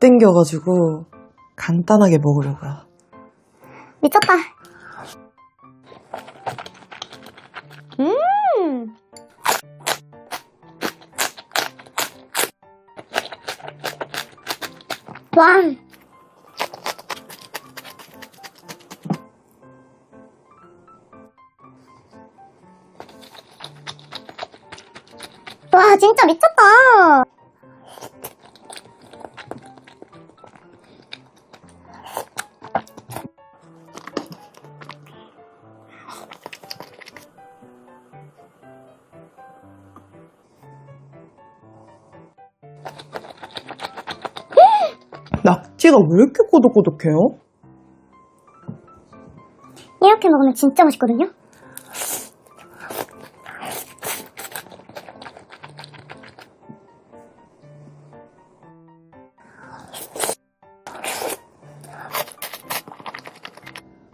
땡겨가지고 간단하게 먹으려고요. 미쳤다. 와. 와, 진짜 미쳤다. 낙지가 왜 이렇게 꼬독꼬독해요? 이렇게 먹으면 진짜 맛있거든요?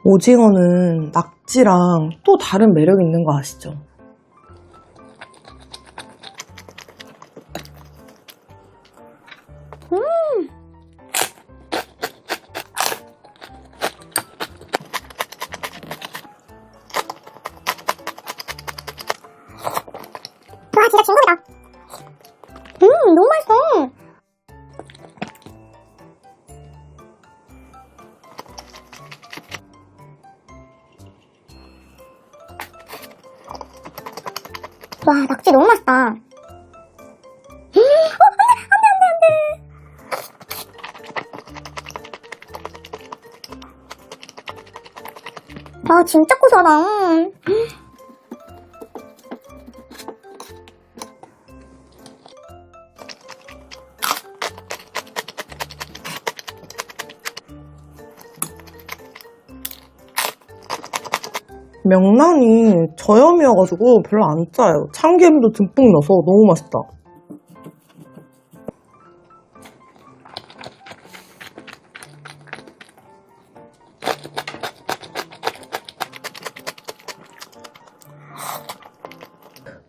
오징어는 낙지랑 또 다른 매력이 있는 거 아시죠? 와, 진짜 중국이다. 너무 맛있어. 와, 낙지 너무 맛있다. 안 돼. 아, 진짜 고소하다. 명란이 저염이어가지고 별로 안 짜요. 참기름도 듬뿍 넣어서 너무 맛있다.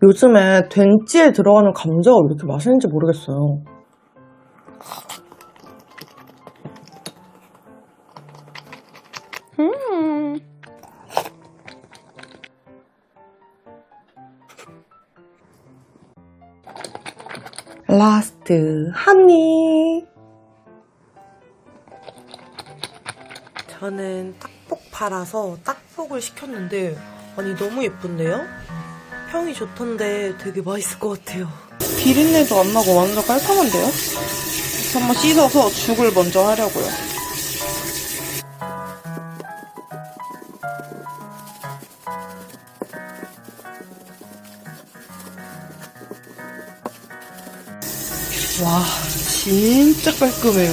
요즘에 된찌에 들어가는 감자가 왜 이렇게 맛있는지 모르겠어요. 라스트 한입. 저는 딱복 팔아서 딱복을 시켰는데 아니 너무 예쁜데요? 평이 좋던데 되게 맛있을 것 같아요. 비린내도 안 나고 완전 깔끔한데요? 한번 씻어서 죽을 먼저 하려고요. 와, 진짜 깔끔해요.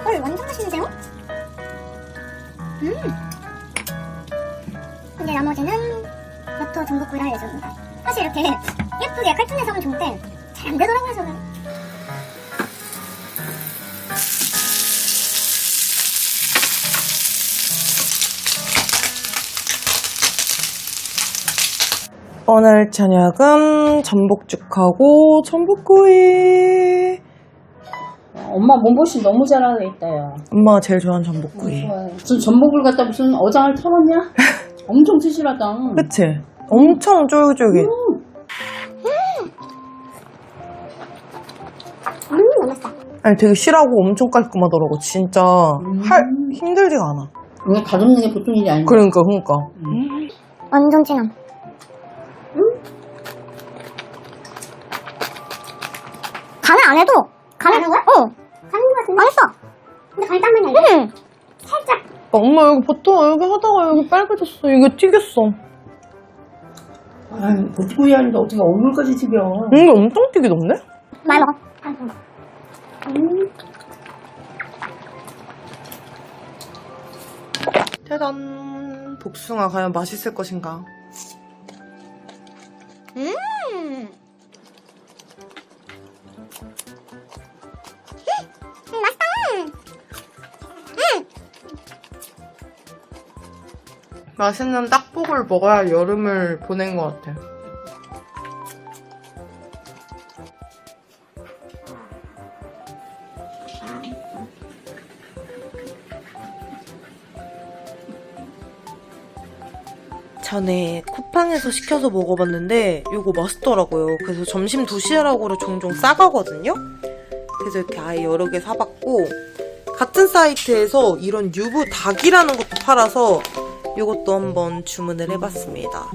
헐, 완전 맛있는데요? 근데 나머지는 버터 전복구이를 할 예정입니다. 사실 이렇게 예쁘게 칼춤내서 하면 좋은데 잘 안 되더라고요, 저는. 오늘 저녁은 전복죽하고 전복구이. 엄마 몸보신 너무 잘하고 있다, 야. 엄마가 제일 좋아하는 전복구이. 좋아요. 무슨 전복을 갖다 무슨 어장을 털었냐? 엄청 튼실하다. 그치? 엄청 쫄깃쫄깃. 너무 맛있다. 아니 되게 실하고 엄청 깔끔하더라고. 진짜 힘들지가 않아. 이게 다듬는 게 보통 일이 아니야. 그러니까. 완전 진함. 간을 안 해도 간을 안 한 거야? 어. 간인 거 같은데? 안 했어. 근데 간이 딱 맞냐 이거? 살짝 엄마 여기 버터 여기 하다가 여기 빨개졌어. 이거 튀겼어. 아유, 버티고이 하는데 어떻게 얼굴까지 튀겨. 이게 엄청 튀기던데? 많이 먹어. 짜잔. 복숭아 과연 맛있을 것인가? 맛있다. 맛있는 딱복을 먹어야 여름을 보낸 것 같아. 전에 쿠팡에서 시켜서 먹어봤는데 이거 맛있더라고요. 그래서 점심 도시락으로 종종 싸가거든요. 그래서 이렇게 아예 여러 개 사봤고, 같은 사이트에서 이런 유부 닭이라는 것도 팔아서 이것도 한번 주문을 해봤습니다.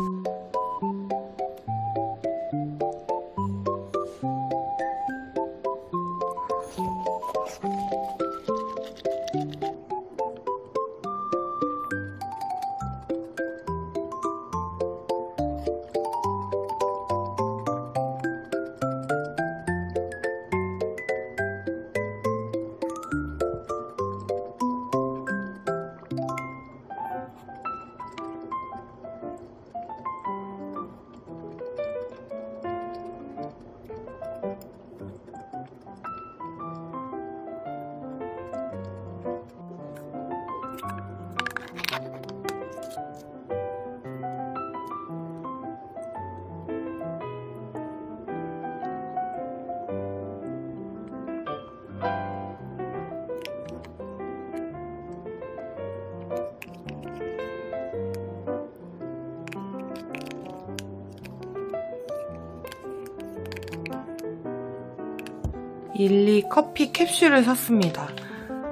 일리 커피 캡슐을 샀습니다.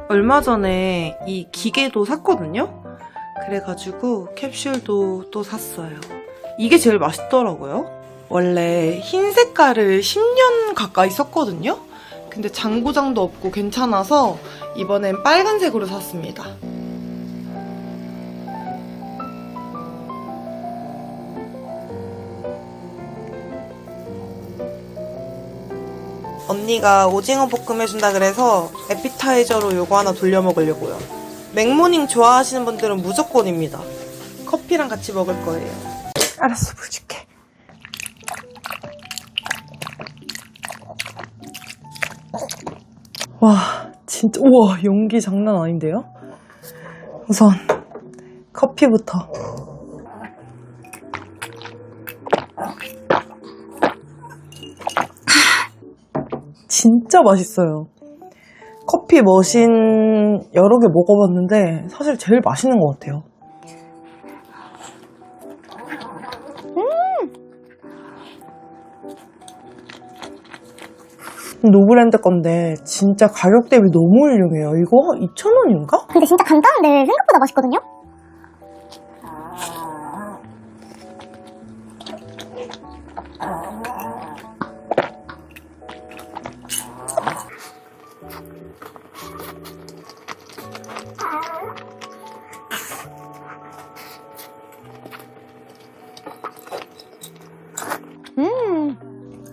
얼마 전에 이 기계도 샀거든요? 그래가지고 캡슐도 또 샀어요. 이게 제일 맛있더라고요. 원래 흰 색깔을 10년 가까이 썼거든요? 근데 장고장도 없고 괜찮아서 이번엔 빨간색으로 샀습니다. 언니가 오징어 볶음 해준다 그래서 에피타이저로 요거 하나 돌려 먹으려고요. 맥모닝 좋아하시는 분들은 무조건입니다. 커피랑 같이 먹을 거예요. 알았어, 물 줄게. 와, 진짜, 우와, 연기 장난 아닌데요? 우선 커피부터. 진짜 맛있어요. 커피 머신 여러 개 먹어봤는데 사실 제일 맛있는 것 같아요. 노브랜드 건데 진짜 가격 대비 너무 훌륭해요. 이거 2,000원인가? 근데 진짜 간단한데 생각보다 맛있거든요?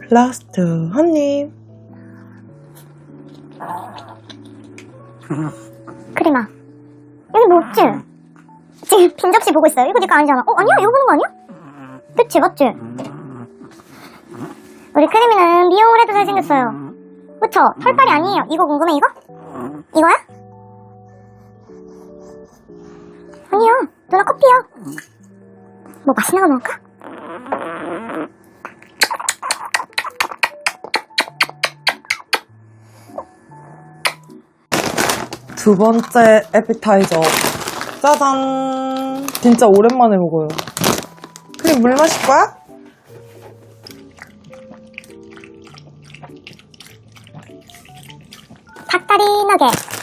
라스트 한 입. 크리마. 여기 뭐 없지? 지금 빈 접시 보고 있어요. 이거 네 거 아니잖아. 아니야? 이거 보는 거 아니야? 그치, 맞지? 우리 크리미는 미용을 해도 잘생겼어요. 그쵸? 털빨이 아니에요. 이거 궁금해, 이거? 이거야? 아니야. 누나 커피야. 뭐 맛있는 거 먹을까? 두 번째 에피타이저. 짜잔. 진짜 오랜만에 먹어요. 크림 물 마실 거야? 닭다리 너겟.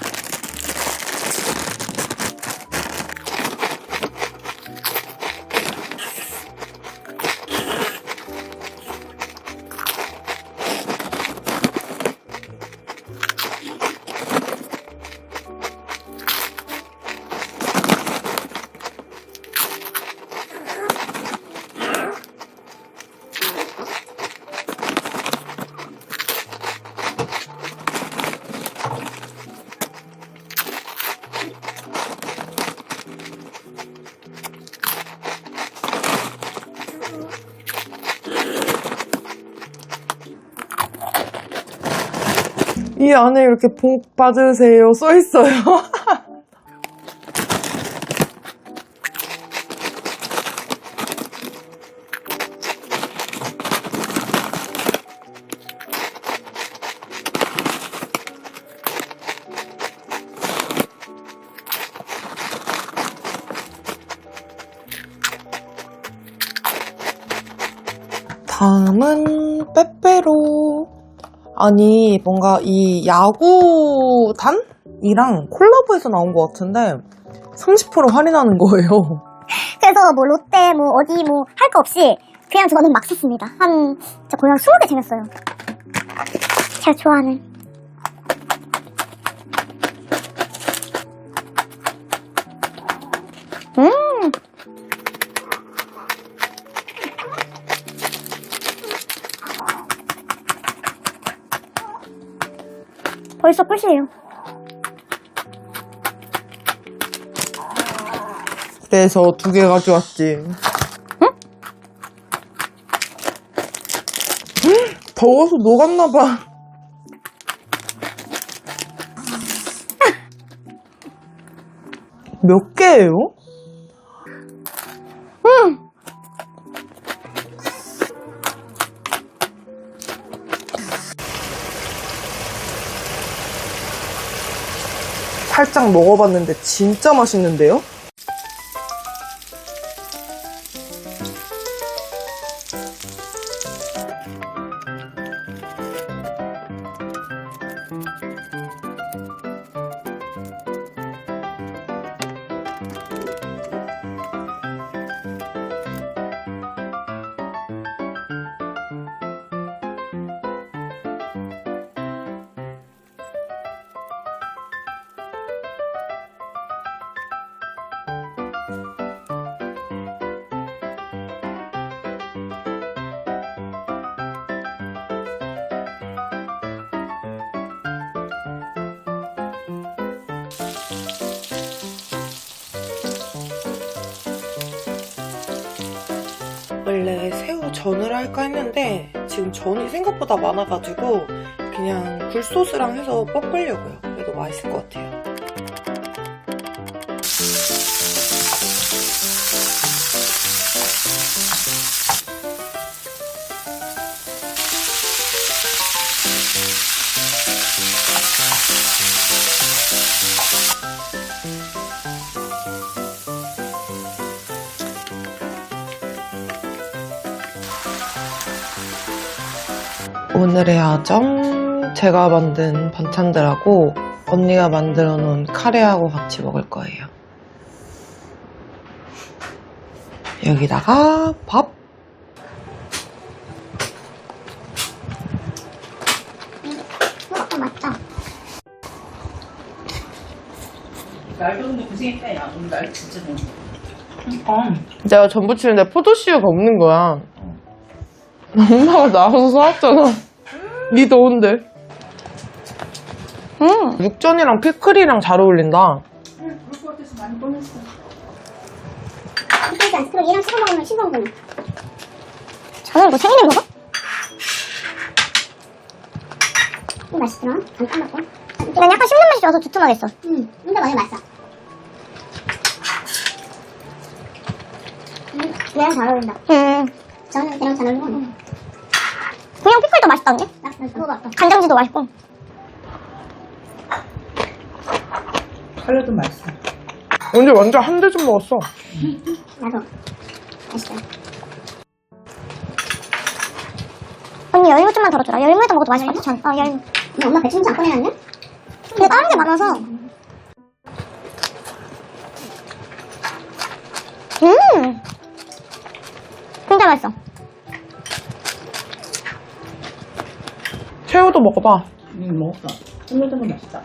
이 안에 이렇게 복 받으세요 써있어요. 다음은 빼빼로. 아니 뭔가 이 야구단이랑 콜라보해서 나온 것 같은데 30% 할인하는 거예요. 그래서 뭐 롯데 뭐 어디 뭐 할 거 없이 그냥 저는 막 샀습니다. 한 진짜 거의 한 20개 챙겼어요. 제가 좋아하는. 벌써 끝이에요. 그래서 2개 가져왔지. 응? 더워서 녹았나봐. 몇 개예요? 살짝 먹어봤는데 진짜 맛있는데요? 원래 새우 전을 할까 했는데 지금 전이 생각보다 많아가지고 그냥 굴소스랑 해서 볶으려고요. 그래도 맛있을 것 같아요. 오늘의 야정 제가 만든 반찬들하고 언니가 만들어 놓은 카레하고 같이 먹을 거예요. 여기다가 밥. 맛있다. 날 더운데 고생했다, 야. 오늘 날 진짜 더워. 내가 전 부치는데 포도씨유가 없는 거야. 엄마가 나와서 사왔잖아. 니 더운데. 육전이랑 피클이랑 잘 어울린다. 그럴 것 같아서 많이 꺼냈어. 그러지 않지? 그럼 얘랑 찍어 먹으면 싱거운 저는 뭐 생일을 먹어? 맛있더라. 안 까먹고. 난 약간 씹는 맛이 좋아서 두툼하겠어. 근데 많이 맛있어. 얘랑 잘 어울린다. 저는 걔랑 잘 어울려. 그냥 피클도 맛있다는데? 간장지도 맛있고. 칼로도 맛있어. 언제 완전 한 대좀 먹었어. 나도. 맛있어. 언니 열무 좀만 덜어주라. 열무에다 먹어도 맛있거든? 전. 열무. 근데 엄마 배추김치 안 꺼내놨냐? 근데 다른 게 많아서. 진짜 맛있어. 새우도 먹어봐. 먹었어. 칼로도 맛있다.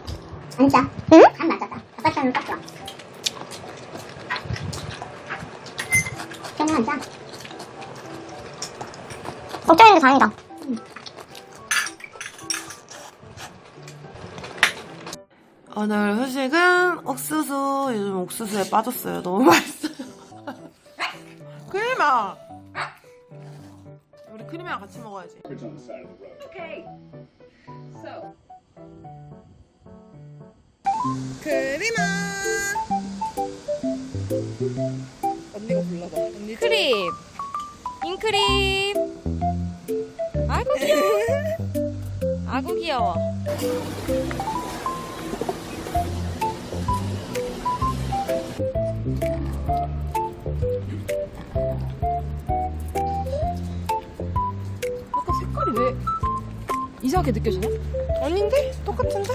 진짜? 응? 간 맞았다. 닭가슴살은 딱 좋아. 걔는 안 짜. 걱정했는데 다행이다. 오늘 후식은 옥수수. 요즘 옥수수에 빠졌어요. 너무 맛있어요. 크림아! 우리 크림이랑 같이 먹어야지. Okay. So, 크림아. 언니가 불러봐. 언니 크림 잉크림 아이고 귀여워 아구 귀여워 아까 색깔이 왜 이상하게 느껴지나? 아닌데? 똑같은데?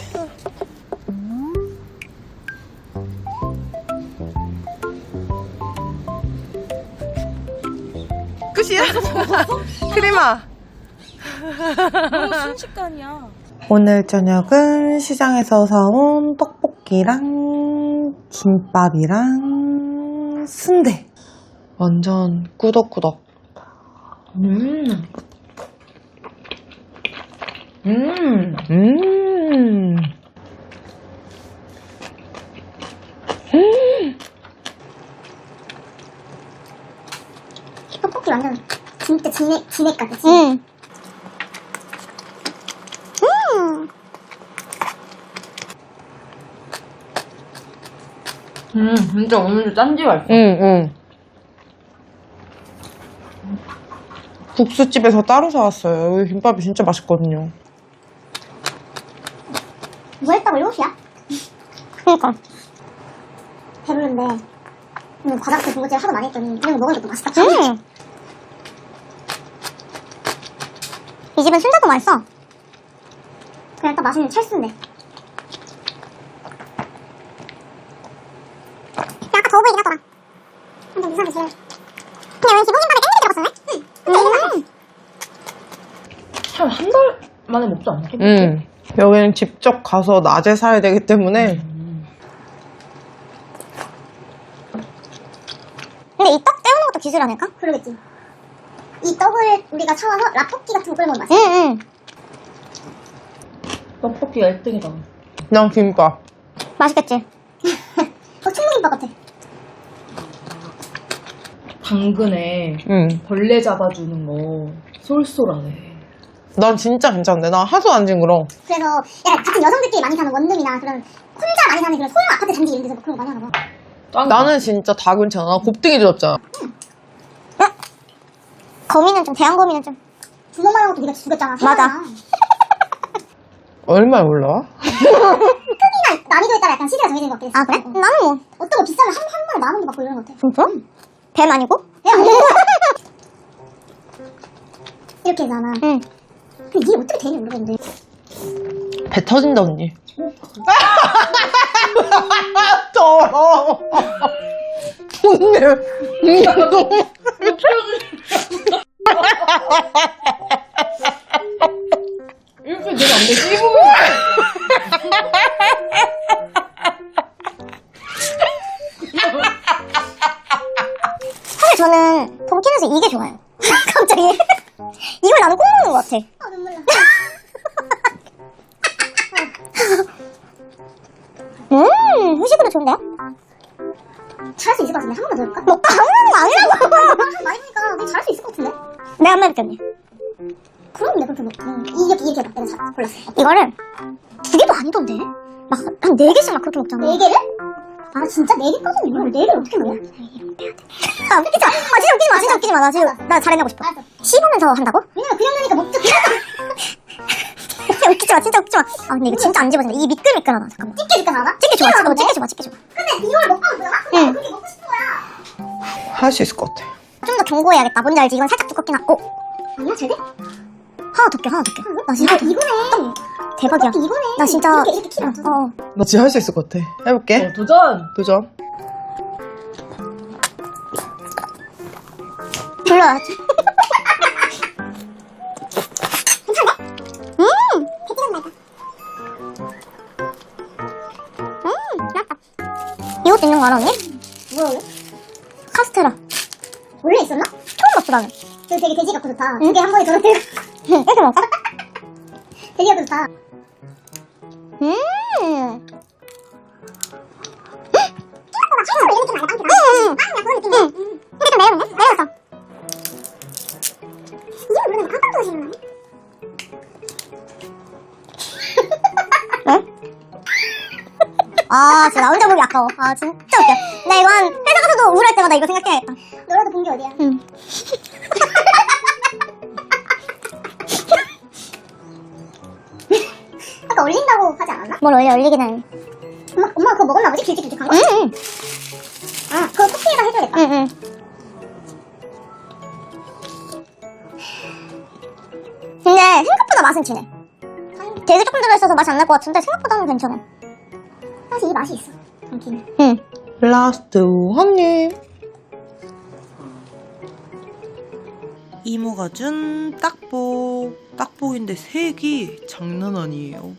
끝이야? 크림아. 너무 순식간이야 오늘 저녁은 시장에서 사온 떡볶이랑 김밥이랑 순대. 완전 꾸덕꾸덕. 음. 떡볶이 완전 진짜 진액 같아. 진짜 오늘 딴지 맛있어 응. 국수집에서 따로 사왔어요. 여기 김밥이 진짜 맛있거든요. 뭐 했다고 7시야? 그니까. 배부른데, 바닥에 군것질 하도 많이 했더니, 이런 거 먹으니까 또 맛있다. 이 집은 순대도 맛있어. 그냥 딱 맛있는 찰순대. 아까 더워 보이긴 하더라. 근데 무슨 지 근데 왠지 볶음밥에 땡기게 들어갔었네? 응. 한 달 만에 먹지 않나? 여기는 직접 가서 낮에 사야 되기 때문에 근데 이 떡 때우는 것도 기술 아닐까? 그러겠지. 이 떡을 우리가 사와서 라볶이 같은 거 끓여 먹으면 맛있어. 응. 떡볶이가 1등이다 그냥 김밥. 맛있겠지? 충무김밥 같아. 당근에 벌레 잡아주는 거 쏠쏠하네 난 진짜 괜찮은데. 나 하도 안 징그러. 그래서 약간 같은 여성들끼리 많이 사는 원룸이나 그런 혼자 많이 사는 그런 소형 아파트 단지 이런 데서 뭐 그런 거 많이 하나 봐. 나는 진짜 다 괜찮아. 곱등이도 없잖아. 거미는 좀, 대왕거미는 좀. 주먹만 하고 또 네가 죽였잖아. 맞아. 얼마에 올라와? 크기나 난이도에 따라 약간 시세가 정해진 것 같긴 했어. 아, 그래? 나는 뭐. 어떤 거 비싸면 한 번에 10,000원도 받고 이러는 것 같아. 진짜? 뱀 아니고? 뱀 아니고? 이렇게 하잖아. 응. 근데 이게 어떻게 되는지 모르겠는데. 배 터진다, 언니. 더러워. 언니. 너무. 이렇게 되면 안 돼. 씹으면 사실 저는 던킨에서 이게 좋아요. 갑자기. 이걸 나는 꼭 먹는 것 같아. 아, 눈물 나. 후식으로 좋은데요? 잘할 수 있을 것 같은데? 한 번만 더 해볼까? 먹다 하는 거 아니라고! 많이 보니까 너 잘할 수 있을 것 같은데? 내가 한 번 해볼게, 언니. 그럼 내가 그렇게 이렇게 해봐. 내가 잘 골랐어. 이거를 2개도 아니던데? 막 한 4개씩 막 그렇게 먹잖아. 4개를? 아, 진짜 4개까지는 이걸 4개를 어떻게 먹냐? 아, 웃기지 마. 아, 진짜 웃기지 마. 나 지금, 나 잘해내고 싶어. 씹으면서 한다고? 왜냐면 그냥 나니까 먹지. 진짜 웃기지 마. 진짜 웃기지 마. 아, 근데 이거 진짜 안 집어진다. 이 미끌미끌하다. 잠깐만. 집게 나나? 집게 좋아. 잠깐만, 집게 좋아. 근데 이걸 먹고 하면 뭐야? 응. 그렇게 먹고 싶은 거야. 할 수 있을 것 같아. 좀 더 견고해야겠다. 뭔지 알지? 이건 살짝 두껍긴 하고. 아니야, 잘 돼? 하나 더 껴. 나 진짜. 이거네. 대박이야. 이거네. 나 진짜. 이렇게 키워. 나 진짜 할 수 있을 것 같아. 해볼게. 도전! 도전. 불러야지. 괜찮네? 새끼는 말다. 맞다. 이것도 있는 거 알아, 언니? 뭐야, 카스테라. 원래 있었나? 처음 봤어, 나는. 저 되게 돼지 같고 좋다. 두 개 한 번에 들어들고. 이렇게 먹을까? 돼지 같고 좋다. 이렇게 말다, 그런 느낌이야. 근데 좀 매운데? 매웠어. 이걸 모르면 깜짝 놀라시는 거네? 응? 아, 진짜 나 혼자 보기 아까워. 아, 진짜 웃겨. 나 이거 한 회사 가서도 우울할 때마다 이거 생각해야겠다. 너라도 본 게 어디야? 응. 아까 얼린다고 하지 않았나? 뭘 얼리긴 해. 엄마 그거 먹었나 보지? 길쭉길쭉한 거? 응. 아, 그거 쿠키에다 해줘야겠다. 응. 근데 생각보다 맛은 진해. 되게 조금 들어있어서 맛이 안 날 것 같은데 생각보다는 괜찮아. 사실 이 맛이 있어. 당기는. 응. 라스트 한 입. 이모가 준 딱복. 딱복인데 색이 장난 아니에요.